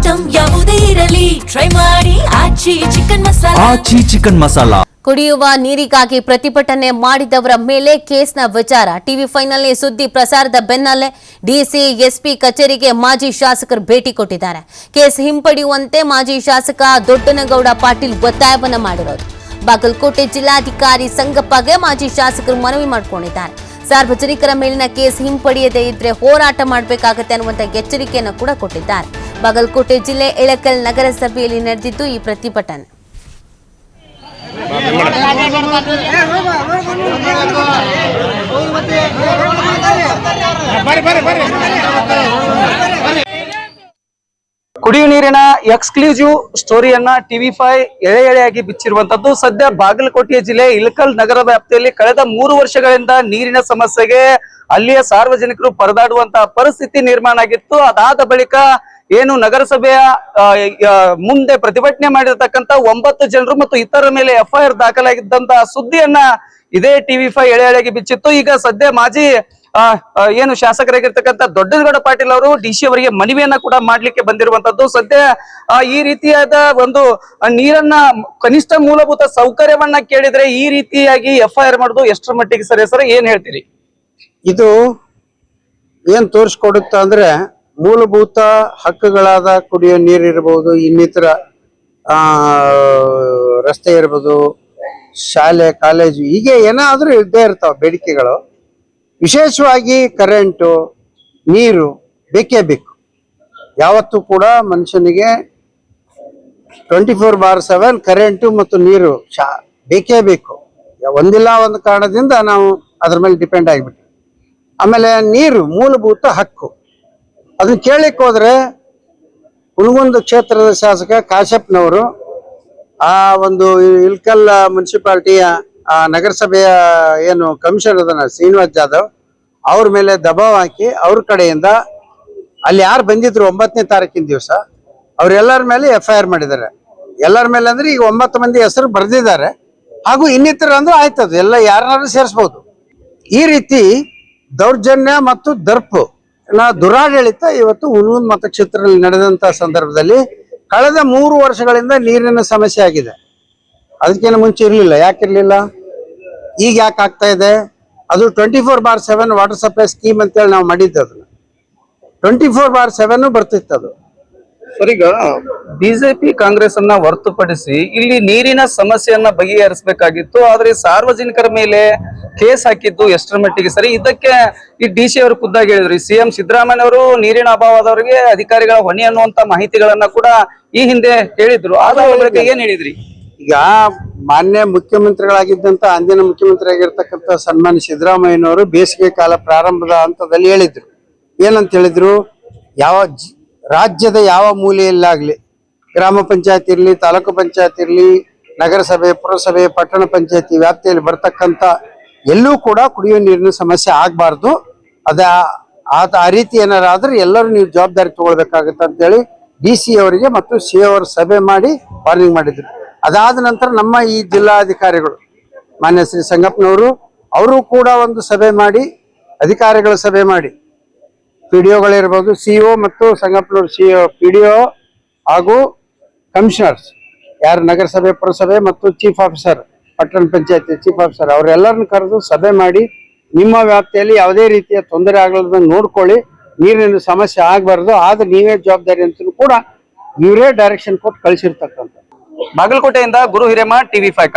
Item ಯಾವುದೇ ಇರಲಿ try ಮಾಡಿ ಆಚಿ ಚಿಕನ್ ಮಸಾಲಾ. ಕುಡಿಯುವ ನೀರಿಗಾಗಿ ಪ್ರತಿಭಟನೆ ಮಾಡಿದವರ ಮೇಲೆ ಕೇಸ್ನ ವಿಚಾರ. ಟಿವಿ ಫೈನಲ್ ಸುದ್ದಿ ಪ್ರಸಾರದ ಬೆನ್ನಲ್ಲೇ ಡಿಸಿ ಎಸ್ಪಿ ಕಚೇರಿಗೆ ಮಾಜಿ ಶಾಸಕರು ಭೇಟಿ ಕೊಟ್ಟಿದ್ದಾರೆ. ಕೇಸ್ ಹಿಂಪಡೆಯುವಂತೆ ಮಾಜಿ ಶಾಸಕ ದೊಡ್ಡನಗೌಡ ಪಾಟೀಲ್ ಒತ್ತಾಯವನ್ನ ಮಾಡಿರೋದು. ಬಾಗಲಕೋಟೆ ಜಿಲ್ಲಾಧಿಕಾರಿ ಸಂಗಪ್ಪಗೆ ಮಾಜಿ ಶಾಸಕರು ಮನವಿ ಮಾಡಿಕೊಂಡಿದ್ದಾರೆ. ಸಾರ್ವಜನಿಕರ ಮೇಲಿನ ಕೇಸ್ ಹಿಂಪಡೆಯದೇ ಇದ್ರೆ ಹೋರಾಟ ಮಾಡಬೇಕಾಗುತ್ತೆ ಅನ್ನುವಂತ ಎಚ್ಚರಿಕೆಯನ್ನು ಕೂಡ ಕೊಟ್ಟಿದ್ದಾರೆ. ಬಾಗಲಕೋಟೆ ಜಿಲ್ಲೆ ಇಳಕಲ್ ನಗರಸಭೆಯಲ್ಲಿ ನಡೆದಿದ್ದು ಈ ಪ್ರತಿಭಟನೆ. ಕುಡಿಯುವ ನೀರಿನ ಎಕ್ಸ್ಕ್ಲೂಸಿವ್ ಸ್ಟೋರಿಯನ್ನ ಟಿವಿ5 ಎಳೆಯಾಗಿ ಬಿಚ್ಚಿರುವಂತದ್ದು. ಸದ್ಯ ಬಾಗಲಕೋಟೆ ಜಿಲ್ಲೆ ಇಳಕಲ್ ನಗರ ವ್ಯಾಪ್ತಿಯಲ್ಲಿ ಕಳೆದ 3 ವರ್ಷಗಳಿಂದ ನೀರಿನ ಸಮಸ್ಯೆಗೆ ಅಲ್ಲಿಯ ಸಾರ್ವಜನಿಕರು ಪರದಾಡುವಂತಹ ಪರಿಸ್ಥಿತಿ ನಿರ್ಮಾಣ ಆಗಿತ್ತು. ಅದಾದ ಬಳಿಕ ಏನು ನಗರಸಭೆಯ ಮುಂದೆ ಪ್ರತಿಭಟನೆ ಮಾಡಿರ್ತಕ್ಕಂಥ 9 ಜನರು ಮತ್ತು ಇತರ ಮೇಲೆ FIR ದಾಖಲಾಗಿದ್ದಂತಹ ಸುದ್ದಿಯನ್ನ ಇದೇ ಟಿವಿ5 ಎಳೆಯಾಗಿ ಬಿಚ್ಚಿತ್ತು. ಈಗ ಸದ್ಯ ಮಾಜಿ ಏನು ಶಾಸಕರಾಗಿರ್ತಕ್ಕಂಥ ದೊಡ್ಡನಗೌಡ ಪಾಟೀಲ್ ಅವರು DC ಅವರಿಗೆ ಮನವಿಯನ್ನ ಕೂಡ ಮಾಡ್ಲಿಕ್ಕೆ ಬಂದಿರುವಂತದ್ದು. ಸದ್ಯ ಈ ರೀತಿಯಾದ ಒಂದು ನೀರನ್ನ ಕನಿಷ್ಠ ಮೂಲಭೂತ ಸೌಕರ್ಯವನ್ನ ಕೇಳಿದ್ರೆ ಈ ರೀತಿಯಾಗಿ FIR ಮಾಡೋದು ಎಷ್ಟರ ಮಟ್ಟಿಗೆ ಸರಿ ಸರ್, ಏನ್ ಹೇಳ್ತೀರಿ? ಇದು ಏನ್ ತೋರಿಸ್ಕೊಡುತ್ತ ಅಂದ್ರೆ ಮೂಲಭೂತ ಹಕ್ಕುಗಳಾದ ಕುಡಿಯೋ ನೀರು ಇರಬಹುದು, ಇನ್ನಿತರ ರಸ್ತೆ ಇರ್ಬೋದು, ಶಾಲೆ ಕಾಲೇಜು, ಹೀಗೆ ಏನಾದ್ರೂ ಇದ್ದೇ ಇರ್ತಾವ ಬೇಡಿಕೆಗಳು. ವಿಶೇಷವಾಗಿ ಕರೆಂಟು ನೀರು ಬೇಕೇ ಬೇಕು. ಯಾವತ್ತೂ ಕೂಡ ಮನುಷ್ಯನಿಗೆ 24/7 ಕರೆಂಟು ಮತ್ತು ನೀರು ಬೇಕೇ ಬೇಕು. ಒಂದಿಲ್ಲ ಒಂದು ಕಾರಣದಿಂದ ನಾವು ಅದ್ರ ಮೇಲೆ ಡಿಪೆಂಡ್ ಆಗಿಬಿಟ್ಟು. ಆಮೇಲೆ ನೀರು ಮೂಲಭೂತ ಹಕ್ಕು. ಅದನ್ನ ಕೇಳಲಿಕ್ಕೆ ಹೋದ್ರೆ ಹುನಗುಂದ ಕ್ಷೇತ್ರದ ಶಾಸಕ ಕಾಶ್ಯಪ್ನವರು ಆ ಒಂದು ಇಳಕಲ್ ಮುನ್ಸಿಪಾಲಿಟಿಯ ನಗರಸಭೆಯ ಏನು ಕಮಿಷನರ್ ಅದನ್ನ ಶ್ರೀನಿವಾಸ್ ಜಾಧವ್ ಅವ್ರ ಮೇಲೆ ದಬಾವ್ ಹಾಕಿ ಅವ್ರ ಕಡೆಯಿಂದ ಅಲ್ಲಿ ಯಾರು ಬಂದಿದ್ರು 9ನೇ ತಾರೀಕಿನ ದಿವಸ ಅವ್ರೆಲ್ಲರ ಮೇಲೆ FIR ಮಾಡಿದ್ದಾರೆ. ಎಲ್ಲರ ಮೇಲೆ ಅಂದ್ರೆ ಈಗ 9 ಮಂದಿ ಹೆಸರು ಬರೆದಿದ್ದಾರೆ. ಹಾಗೂ ಇನ್ನಿತರ ಅಂದ್ರೆ ಆಯ್ತದ ಎಲ್ಲ ಯಾರನ್ನಾದ್ರೂ ಸೇರಿಸಬಹುದು. ಈ ರೀತಿ ದೌರ್ಜನ್ಯ ಮತ್ತು ದರ್ಪು ದುರಾಡಳಿತ ಇವತ್ತು ಹುನಗುಂದ ಮತಕ್ಷೇತ್ರದಲ್ಲಿ ನಡೆದಂತ ಸಂದರ್ಭದಲ್ಲಿ ಕಳೆದ 3 ವರ್ಷಗಳಿಂದ ನೀರಿನ ಸಮಸ್ಯೆ ಆಗಿದೆ. ಅದಕ್ಕೇನು ಮುಂಚೆ ಇರ್ಲಿಲ್ಲ. ಯಾಕಿರ್ಲಿಲ್ಲ, ಈಗ ಯಾಕೆ ಆಗ್ತಾ ಇದೆ? ಅದು 24/7 ವಾಟರ್ ಸಪ್ಲೈ ಸ್ಕೀಮ್ ಅಂತೇಳಿ ನಾವು ಮಾಡಿದ್ದು. ಅದನ್ನ 24/7 ಬರ್ತಿತ್ತು ಅದು. ಸರ್, ಈಗ ಬಿಜೆಪಿ ಕಾಂಗ್ರೆಸ್ ಅನ್ನ ಹೊರತುಪಡಿಸಿ ಇಲ್ಲಿ ನೀರಿನ ಸಮಸ್ಯೆಯನ್ನ ಬಗೆಹರಿಸಬೇಕಾಗಿತ್ತು. ಆದ್ರೆ ಸಾರ್ವಜನಿಕರ ಮೇಲೆ ಕೇಸ್ ಹಾಕಿದ್ದು ಎಷ್ಟರ ಮಟ್ಟಿಗೆ ಸರಿ? ಇದಕ್ಕೆ ಈ DC ಅವರು ಖುದ್ದಾಗಿ ಹೇಳಿದ್ರು. CM ಸಿದ್ದರಾಮಯ್ಯ ಅವರು ನೀರಿನ ಅಭಾವದವರಿಗೆ ಅಧಿಕಾರಿಗಳ ಹೊಣೆ ಅನ್ನುವಂತ ಮಾಹಿತಿಗಳನ್ನ ಕೂಡ ಈ ಹಿಂದೆ ಹೇಳಿದ್ರು. ಆದ್ರೆ ಏನ್ ಹೇಳಿದ್ರಿ? ಈಗ ಮಾನ್ಯ ಮುಖ್ಯಮಂತ್ರಿಗಳಾಗಿದ್ದಂತ ಅಂದಿನ ಮುಖ್ಯಮಂತ್ರಿ ಆಗಿರ್ತಕ್ಕಂಥ ಸನ್ಮಾನ್ಯ ಸಿದ್ದರಾಮಯ್ಯನವರು ಬೇಸಿಗೆ ಕಾಲ ಪ್ರಾರಂಭದ ಹಂತದಲ್ಲಿ ಹೇಳಿದ್ರು. ಏನಂತ ಹೇಳಿದ್ರು? ರಾಜ್ಯದ ಯಾವ ಮೂಲೆಯಲ್ಲಾಗ್ಲಿ, ಗ್ರಾಮ ಪಂಚಾಯತ್ ಇರ್ಲಿ, ತಾಲೂಕು ಪಂಚಾಯತ್ ಇರ್ಲಿ, ನಗರಸಭೆ, ಪುರಸಭೆ, ಪಟ್ಟಣ ಪಂಚಾಯತಿ ವ್ಯಾಪ್ತಿಯಲ್ಲಿ ಬರ್ತಕ್ಕಂಥ ಎಲ್ಲೂ ಕೂಡ ಕುಡಿಯುವ ನೀರಿನ ಸಮಸ್ಯೆ ಆಗ್ಬಾರ್ದು. ಆ ರೀತಿ ಏನಾರಾದ್ರೂ ಎಲ್ಲರೂ ನೀವು ಜವಾಬ್ದಾರಿ ತಗೊಳ್ಬೇಕಾಗತ್ತೆ ಅಂತೇಳಿ DC ಅವರಿಗೆ ಮತ್ತು CO ಅವರು ಸಭೆ ಮಾಡಿ ವಾರ್ನಿಂಗ್ ಮಾಡಿದ್ರು. ಅದಾದ ನಂತರ ನಮ್ಮ ಈ ಜಿಲ್ಲಾಧಿಕಾರಿಗಳು ಮಾನ್ಯ ಶ್ರೀ ಸಂಗಪ್ಪನವರು ಅವರು ಕೂಡ ಒಂದು ಸಭೆ ಮಾಡಿ, ಅಧಿಕಾರಿಗಳ ಸಭೆ ಮಾಡಿ, PDOಗಳಿರ್ಬೋದು, CO ಮತ್ತು ಸಂಗಪ್ಪನವರು PDO ಹಾಗೂ ಕಮಿಷನರ್ಸ್ ಯಾರು ನಗರಸಭೆ, ಪುರಸಭೆ ಮತ್ತು ಚೀಫ್ ಆಫೀಸರ್, ಪಟ್ಟಣ ಪಂಚಾಯತಿ ಚೀಫ್ ಆಫೀಸರ್ ಅವರೆಲ್ಲರನ್ನು ಕರೆದು ಸಭೆ ಮಾಡಿ ನಿಮ್ಮ ವ್ಯಾಪ್ತಿಯಲ್ಲಿ ಯಾವುದೇ ರೀತಿಯ ತೊಂದರೆ ಆಗಲಾರ್ದಂಗೆ ನೋಡ್ಕೊಳ್ಳಿ, ನೀರಿನ ಸಮಸ್ಯೆ ಆಗಬಾರ್ದು, ಆದ್ರೆ ನೀವೇ ಜವಾಬ್ದಾರಿ ಅಂತ ಕೂಡ ಇವರೇ ಡೈರೆಕ್ಷನ್ ಕೊಟ್ಟು ಕಳಿಸಿರ್ತಕ್ಕಂಥ. ಬಾಗಲಕೋಟೆಯಿಂದ ಗುರು ಹಿರೇಮಠ, ಟಿವಿ5.